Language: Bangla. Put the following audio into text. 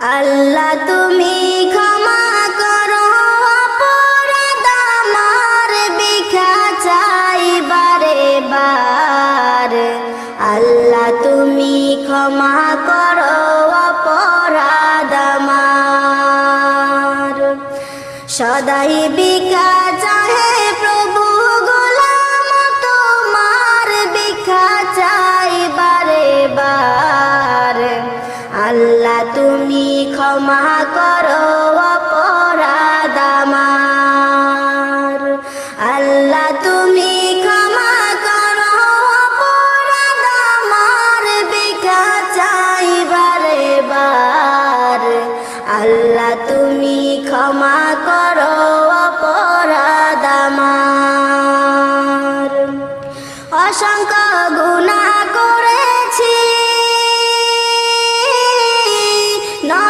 আল্লাহ তুমি ক্ষমা করো অপরাধ আমার, ভিক্ষা চাই বারে বার। আল্লাহ তুমি ক্ষমা করো অপরাধ আমার। সদাই ভিক্ষা চাহে প্রভু, গোলাম তোমার, ভিক্ষা চাই বারে বার। আল্লাহ তুমি ক্ষমা করো অপরাধ আমার। আল্লাহ তুমি ক্ষমা করো অপরাধ আমার, ভিক্ষা চাই বারে বার। আল্লাহ তুমি ক্ষমা করো